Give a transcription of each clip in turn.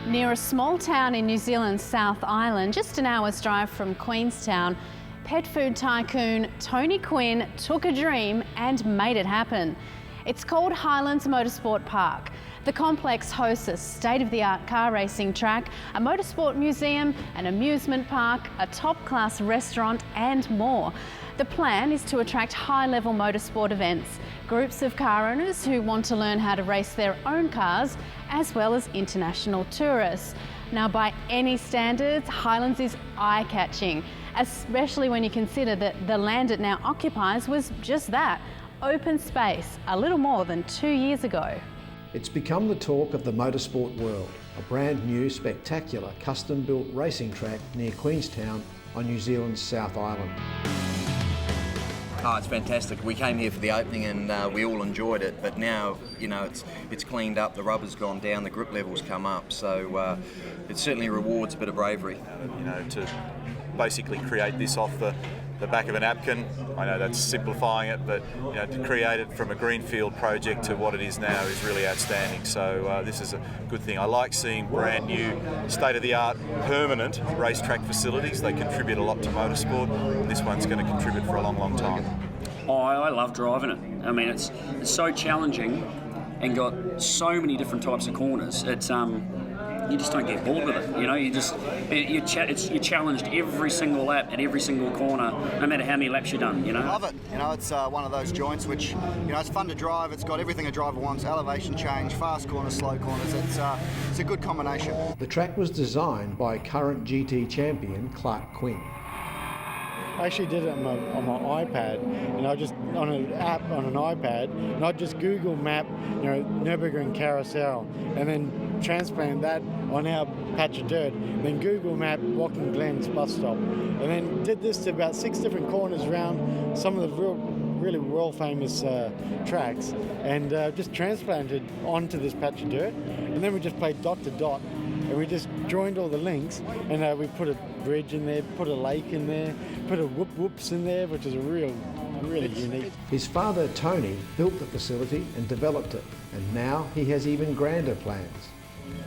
Near a small town in New Zealand's South Island, just an hour's drive from Queenstown, pet food tycoon Tony Quinn took a dream and made it happen. It's called Highlands Motorsport Park. The complex hosts a state-of-the-art car racing track, a motorsport museum, an amusement park, a top-class restaurant and more. The plan is to attract high-level motorsport events, groups of car owners who want to learn how to race their own cars, as well as international tourists. Now, by any standards, Highlands is eye-catching, especially when you consider that the land it now occupies was just that, open space, a little more than 2 years ago. It's become the talk of the motorsport world, a brand new, spectacular, custom-built racing track near Queenstown on New Zealand's South Island. Oh, it's fantastic. We came here for the opening and we all enjoyed it, but now, you know, it's cleaned up, the rubber's gone down, the grip levels come up, so it certainly rewards a bit of bravery. You know, to basically create this off the back of a napkin, I know that's simplifying it, but you know, to create it from a greenfield project to what it is now is really outstanding. So this is a good thing. I like seeing brand new, state-of-the-art, permanent racetrack facilities. They contribute a lot to motorsport, and this one's going to contribute for a long, long time. Oh, I love driving it. I mean, it's so challenging and got so many different types of corners. It's you just don't get bored with it, you know. You're challenged every single lap at every single corner, no matter how many laps you've done, you know. Love it. You know, it's one of those joints which, you know, it's fun to drive. It's got everything a driver wants: elevation change, fast corners, slow corners. It's a good combination. The track was designed by current GT champion Clark Quinn. I actually did it on my iPad, and I just on an app on an iPad, and I just Google map, you know, Nürburgring Carousel, and then transplant that on our patch of dirt, and then Google map Walking Glen's bus stop, and then did this to about 6 different corners around some of the really world famous tracks, and just transplanted onto this patch of dirt, and then we just played dot to dot. And we just joined all the links, and we put a bridge in there, put a lake in there, put a whoops in there, which is really unique. His father, Tony, built the facility and developed it, and now he has even grander plans.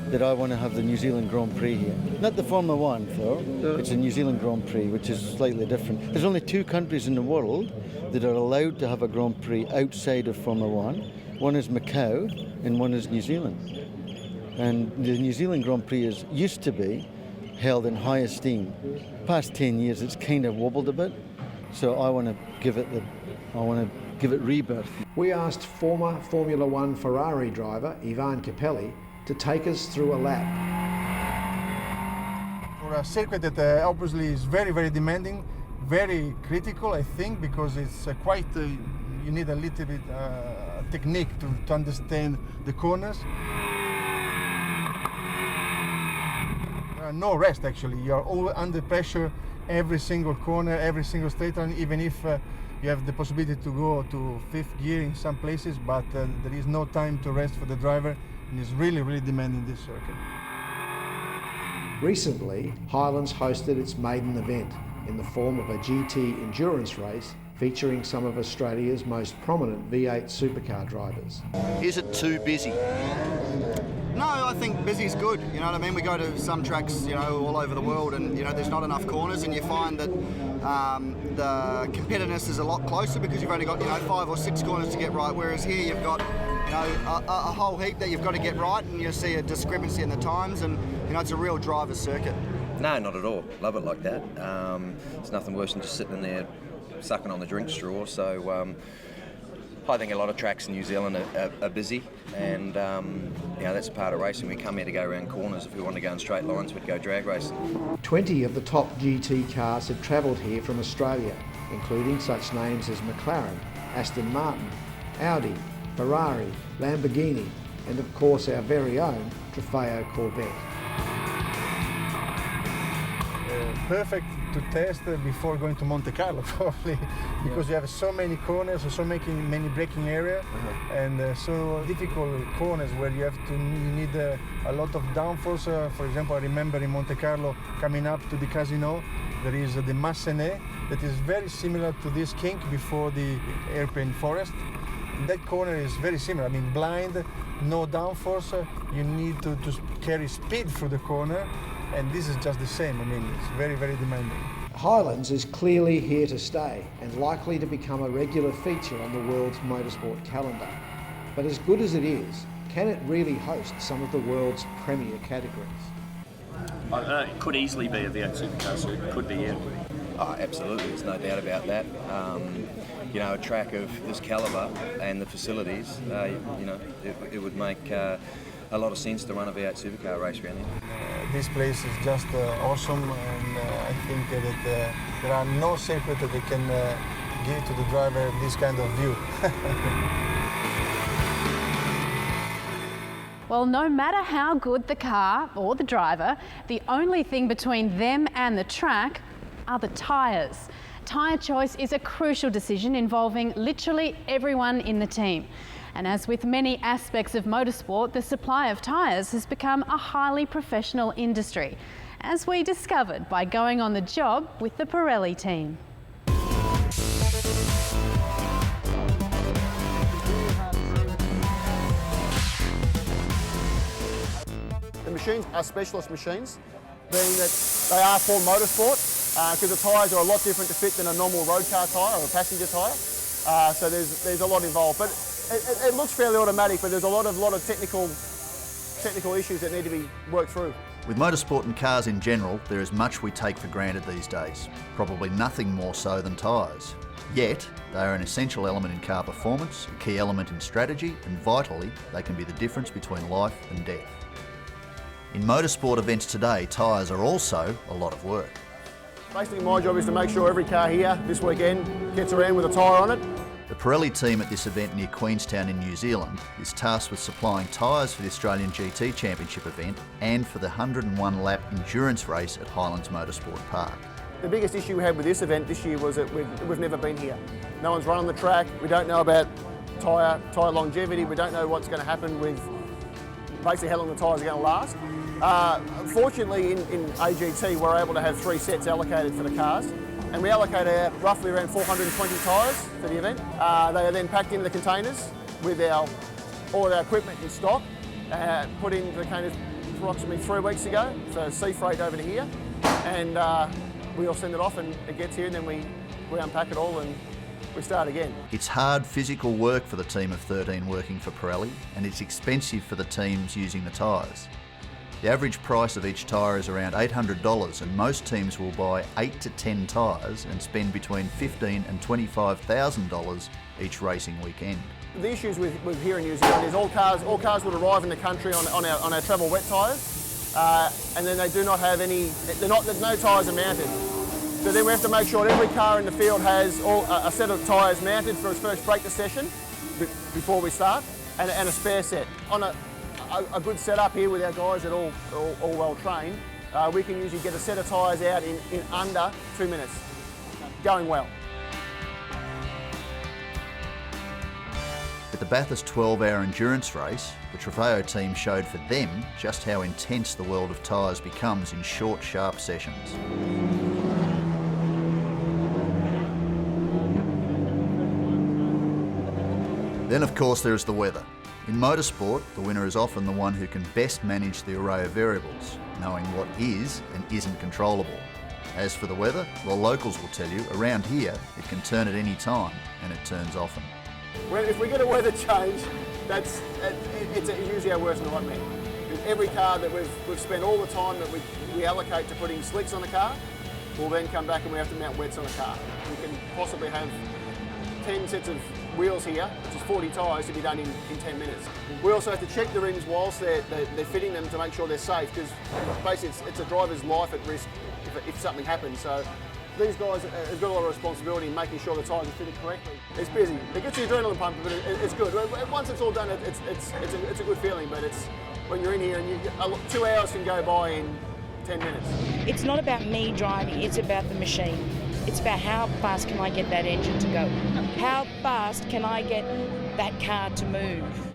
That I want to have the New Zealand Grand Prix here. Not the Formula One, though. It's a New Zealand Grand Prix, which is slightly different. There's only 2 countries in the world that are allowed to have a Grand Prix outside of Formula One. One is Macau, and one is New Zealand. And the New Zealand Grand Prix used to be held in high esteem. Past 10 years, it's kind of wobbled a bit. So I want to give it rebirth. We asked former Formula One Ferrari driver Ivan Capelli to take us through a lap. For a circuit that obviously is very, very demanding, very critical, I think, because it's quite. You need a little bit technique to understand the corners. No rest, actually. You are all under pressure every single corner, every single straight line, even if you have the possibility to go to 5th gear in some places, but there is no time to rest for the driver, and it's really, really demanding this circuit. Recently, Highlands hosted its maiden event in the form of a GT endurance race featuring some of Australia's most prominent V8 supercar drivers. Is it too busy? No, I think busy's good. You know what I mean? We go to some tracks, you know, all over the world, and you know, there's not enough corners, and you find that the competitiveness is a lot closer because you've only got, you know, 5 or 6 corners to get right. Whereas here you've got, you know, a whole heap that you've got to get right, and you see a discrepancy in the times, and you know, it's a real driver's circuit. No, not at all. Love it like that. It's nothing worse than just sitting in there sucking on the drink straw. So I think a lot of tracks in New Zealand are busy, and you know, that's part of racing. We come here to go around corners. If we want to go in straight lines, we'd go drag racing. 20 of the top GT cars have travelled here from Australia, including such names as McLaren, Aston Martin, Audi, Ferrari, Lamborghini, and of course our very own Trofeo Corvette. Perfect to test before going to Monte Carlo, probably, because you have so many corners, so many braking area, and so difficult corners where you need a lot of downforce. For example, I remember in Monte Carlo coming up to the casino, there is the Massenet that is very similar to this kink before the airplane forest. And that corner is very similar. I mean, blind, no downforce, you need to carry speed through the corner, and this is just the same. I mean, it's very, very demanding. Highlands is clearly here to stay and likely to become a regular feature on the world's motorsport calendar. But as good as it is, can it really host some of the world's premier categories? It could easily be a V8 supercar, so it could be, yeah. Oh, absolutely, there's no doubt about that. You know, a track of this calibre and the facilities, you know, it would make a lot of sense to run a V8 supercar race around here. This place is just awesome, and I think that there are no secrets that they can give to the driver this kind of view. Well, no matter how good the car or the driver, the only thing between them and the track are the tyres. Tyre choice is a crucial decision involving literally everyone in the team. And as with many aspects of motorsport, the supply of tyres has become a highly professional industry, as we discovered by going on the job with the Pirelli team. The machines are specialist machines, being that they are for motorsport, because the tyres are a lot different to fit than a normal road car tyre or a passenger tyre. So there's a lot involved. But it looks fairly automatic, but there's a lot of technical issues that need to be worked through. With motorsport and cars in general, there is much we take for granted these days, probably nothing more so than tyres. Yet, they are an essential element in car performance, a key element in strategy, and vitally, they can be the difference between life and death. In motorsport events today, tyres are also a lot of work. Basically my job is to make sure every car here this weekend gets around with a tyre on it. The Pirelli team at this event near Queenstown in New Zealand is tasked with supplying tyres for the Australian GT Championship event and for the 101 lap endurance race at Highlands Motorsport Park. The biggest issue we had with this event this year was that we've never been here. No one's run on the track, we don't know about tyre longevity, we don't know what's going to happen with basically how long the tyres are going to last. Fortunately in AGT we're able to have 3 sets allocated for the cars, and we allocate roughly around 420 tyres for the event. They are then packed into the containers with all of our equipment in stock, put in the containers approximately 3 weeks ago for sea freight over to here, and we all send it off and it gets here, and then we unpack it all and we start again. It's hard physical work for the team of 13 working for Pirelli, and it's expensive for the teams using the tyres. The average price of each tyre is around $800, and most teams will buy 8 to 10 tyres and spend between $15,000 and $25,000 each racing weekend. The issues with here in New Zealand is all cars would arrive in the country on our travel wet tyres, and then they do not have any. There's no tyres are mounted. So then we have to make sure that every car in the field has a set of tyres mounted for its first practice session before we start, and a spare set. On a good setup here with our guys that are all well trained, we can usually get a set of tyres out in under 2 minutes, going well. At the Bathurst 12-hour endurance race, the Trofeo team showed for them just how intense the world of tyres becomes in short, sharp sessions. Then of course there is the weather. In motorsport, the winner is often the one who can best manage the array of variables, knowing what is and isn't controllable. As for the weather, well, locals will tell you, around here, it can turn at any time, and it turns often. Well, if we get a weather change, it's usually our worst nightmare. Every car that we've spent all the time that we allocate to putting slicks on the car, will then come back and we have to mount wets on the car. We can possibly have 10 sets of wheels here, which is 40 tyres to be done in 10 minutes. We also have to check the rims whilst they're fitting them to make sure they're safe, because basically it's a driver's life at risk if something happens. So these guys have got a lot of responsibility in making sure the tyres are fitted correctly. It's busy. It gets the adrenaline pumping, but it's good. Once it's all done, it's a good feeling, but it's when you're in here and 2 hours can go by in 10 minutes. It's not about me driving, it's about the machine. It's about how fast can I get that engine to go? How fast can I get that car to move?